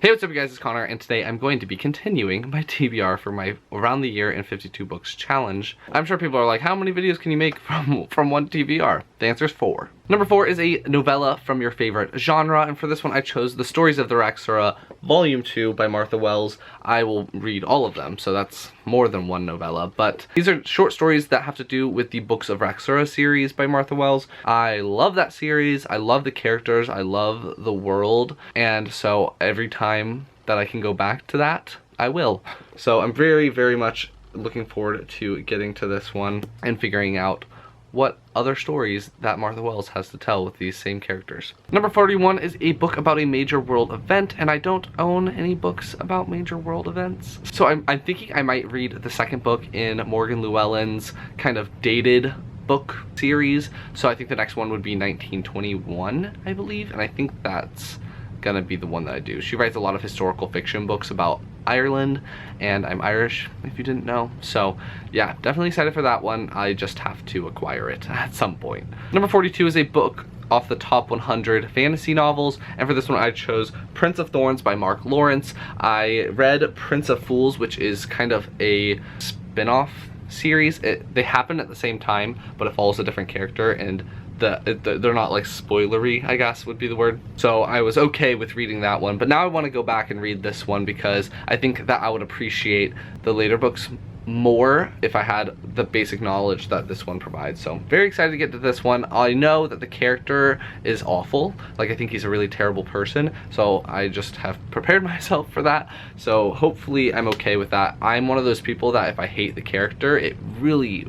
Hey, what's up you guys, it's Connor, and today I'm going to be continuing my TBR for my Around the Year in 52 Books challenge. I'm sure people are like, how many videos can you make from one TBR? The answer is 4. Number 4 is a novella from your favorite genre, and for this one I chose The Stories of the Raxura Volume 2 by Martha Wells. I will read all of them, so that's more than one novella, but these are short stories that have to do with the Books of Raxura series by Martha Wells. I love that series, I love the characters, I love the world, and so every time that I can go back to that, I will. So I'm very, very much looking forward to getting to this one and figuring out what other stories that Martha Wells has to tell with these same characters. Number 41 is a book about a major world event, and I don't own any books about major world events. So I'm thinking I might read the second book in Morgan Llewellyn's kind of dated book series. So I think the next one would be 1921, I believe, and I think that's gonna be the one that I do. She writes a lot of historical fiction books about Ireland, and I'm Irish, if you didn't know. So yeah, definitely excited for that one. I just have to acquire it at some point. Number 42 is a book off the top 100 fantasy novels, and for this one I chose Prince of Thorns by Mark Lawrence. I read Prince of Fools, which is kind of a spin-off series. They happen at the same time, but it follows a different character, and they're not like spoilery, I guess would be the word. So I was okay with reading that one, but now I want to go back and read this one because I think that I would appreciate the later books more if I had the basic knowledge that this one provides. So very excited to get to this one. I know that the character is awful. Like, I think he's a really terrible person, so I just have prepared myself for that. So hopefully I'm okay with that. I'm one of those people that if I hate the character, it really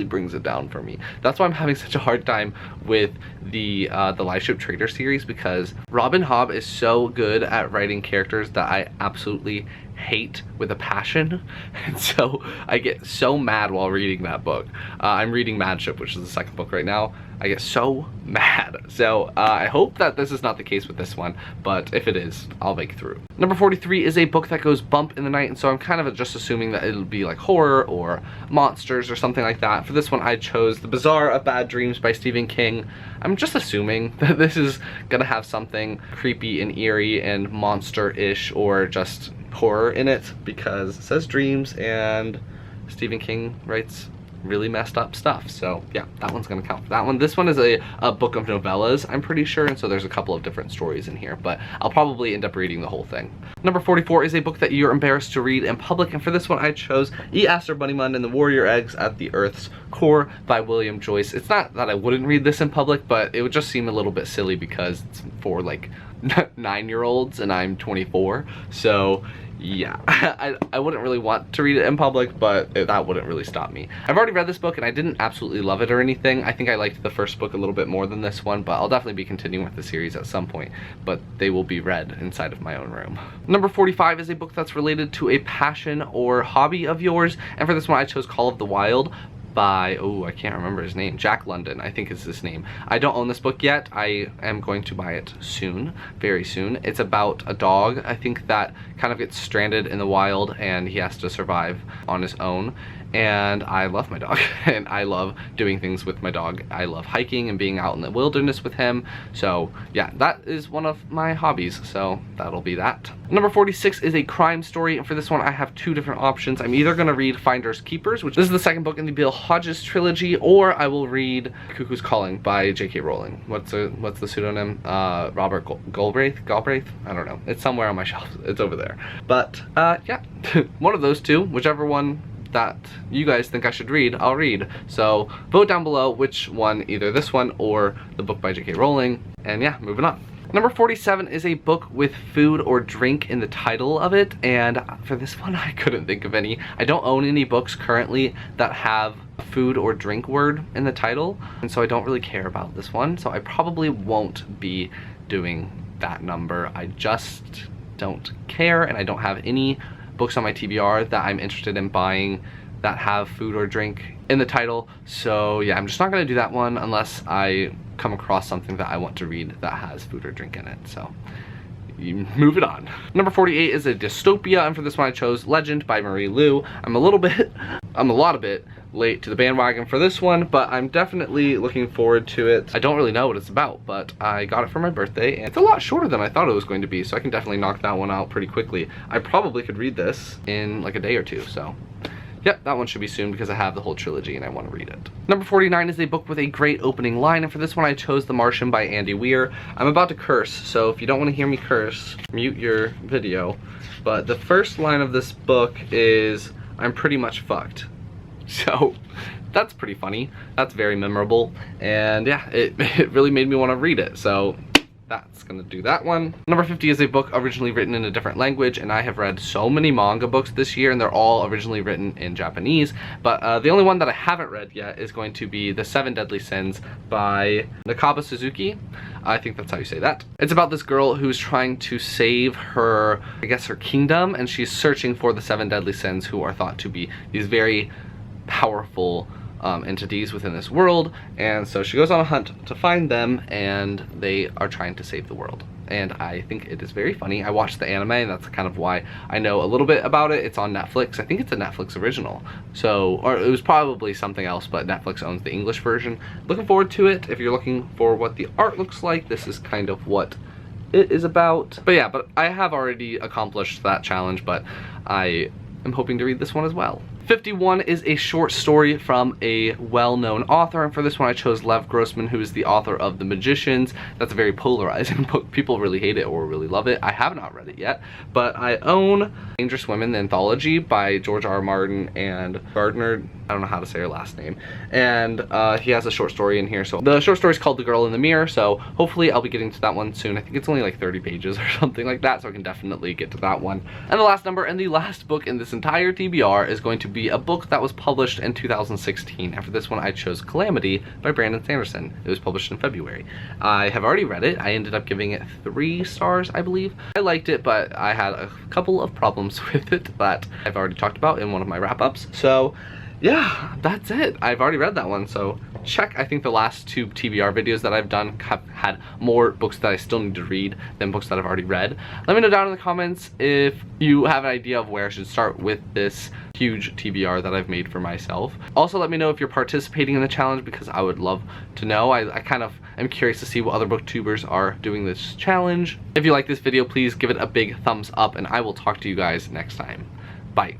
brings it down for me. That's why I'm having such a hard time with the Live Ship Trader series, because Robin Hobb is so good at writing characters that I absolutely hate with a passion, and so I get so mad while reading that book. I'm reading Mad Ship, which is the second book right now. I get so mad. So I hope that this is not the case with this one, but if it is, I'll make it through. Number 43 is a book that goes bump in the night, and so I'm kind of just assuming that it'll be like horror or monsters or something like that. For this one I chose The Bazaar of Bad Dreams by Stephen King. I'm just assuming that this is gonna have something creepy and eerie and monster-ish or just horror in it, because it says dreams and Stephen King writes really messed up stuff. So yeah, that one's gonna count for that one. This one is a book of novellas, I'm pretty sure, and so there's a couple of different stories in here, but I'll probably end up reading the whole thing. Number 44 is a book that you're embarrassed to read in public, and for this one I chose Eat Aster Bunnymund and the Warrior Eggs at the Earth's Core by William Joyce. It's not that I wouldn't read this in public, but it would just seem a little bit silly because it's for like 9-year-olds and I'm 24, so yeah, I wouldn't really want to read it in public, but that wouldn't really stop me. I've already read this book and I didn't absolutely love it or anything. I think I liked the first book a little bit more than this one, but I'll definitely be continuing with the series at some point, but they will be read inside of my own room. Number 45 is a book that's related to a passion or hobby of yours, and for this one I chose Call of the Wild by, oh, I can't remember his name, Jack London, I think is his name. I don't own this book yet. I am going to buy it soon, very soon. It's about a dog, I think, that kind of gets stranded in the wild and he has to survive on his own. And I love my dog and I love doing things with my dog. I love hiking and being out in the wilderness with him. So yeah, that is one of my hobbies, so that'll be that. Number 46 is a crime story, and for this one I have two different options. I'm either gonna read Finders Keepers, which this is the second book in the Bill Hodges trilogy, or I will read Cuckoo's Calling by J.K. Rowling. What's the pseudonym? Robert Galbraith? I don't know. It's somewhere on my shelf. It's over there. But yeah, one of those two, whichever one that you guys think I should read, I'll read. So vote down below which one, either this one or the book by J.K. Rowling, and yeah, moving on. Number 47 is a book with food or drink in the title of it, and for this one I couldn't think of any. I don't own any books currently that have a food or drink word in the title, and so I don't really care about this one, so I probably won't be doing that number. I just don't care, and I don't have any books on my TBR that I'm interested in buying that have food or drink in the title. So yeah, I'm just not gonna do that one unless I come across something that I want to read that has food or drink in it. So you move it on. Number 48 is a dystopia, and for this one I chose Legend by Marie Lu. I'm a lot of it late to the bandwagon for this one, but I'm definitely looking forward to it. I don't really know what it's about, but I got it for my birthday, and it's a lot shorter than I thought it was going to be, so I can definitely knock that one out pretty quickly. I probably could read this in like a day or two, so yep, that one should be soon because I have the whole trilogy and I want to read it. Number 49 is a book with a great opening line, and for this one I chose The Martian by Andy Weir. I'm about to curse, so if you don't want to hear me curse, mute your video. But the first line of this book is, "I'm pretty much fucked." So that's pretty funny. That's very memorable, and yeah, it really made me want to read it, so that's gonna do that one. Number 50 is a book originally written in a different language, and I have read so many manga books this year, and they're all originally written in Japanese, but the only one that I haven't read yet is going to be The Seven Deadly Sins by Nakaba Suzuki. I think that's how you say that. It's about this girl who's trying to save her, I guess, her kingdom, and she's searching for the Seven Deadly Sins, who are thought to be these very powerful entities within this world, and so she goes on a hunt to find them, and they are trying to save the world. And I think it is very funny. I watched the anime, and that's kind of why I know a little bit about it. It's on Netflix. I think it's a Netflix original, so, or it was probably something else, but Netflix owns the English version. Looking forward to it. If you're looking for what the art looks like, this is kind of what it is about. But yeah, but I have already accomplished that challenge, but I am hoping to read this one as well. 51 is a short story from a well-known author, and for this one I chose Lev Grossman, who is the author of The Magicians. That's a very polarizing book. People really hate it or really love it. I have not read it yet, but I own Dangerous Women, the anthology by George R. Martin and Gardner. I don't know how to say her last name. And he has a short story in here. So the short story is called The Girl in the Mirror, so hopefully I'll be getting to that one soon. I think it's only like 30 pages or something like that, so I can definitely get to that one. And the last number and the last book in this entire TBR is going to be a book that was published in 2016. And for this one I chose Calamity by Brandon Sanderson. It was published in February. I have already read it. I ended up giving it 3 stars, I believe. I liked it, but I had a couple of problems with it that I've already talked about in one of my wrap-ups. So yeah, that's it. I've already read that one, so check. I think the last 2 TBR videos that I've done have had more books that I still need to read than books that I've already read. Let me know down in the comments if you have an idea of where I should start with this huge TBR that I've made for myself. Also, let me know if you're participating in the challenge, because I would love to know. I kind of am curious to see what other booktubers are doing this challenge. If you like this video, please give it a big thumbs up, and I will talk to you guys next time. Bye.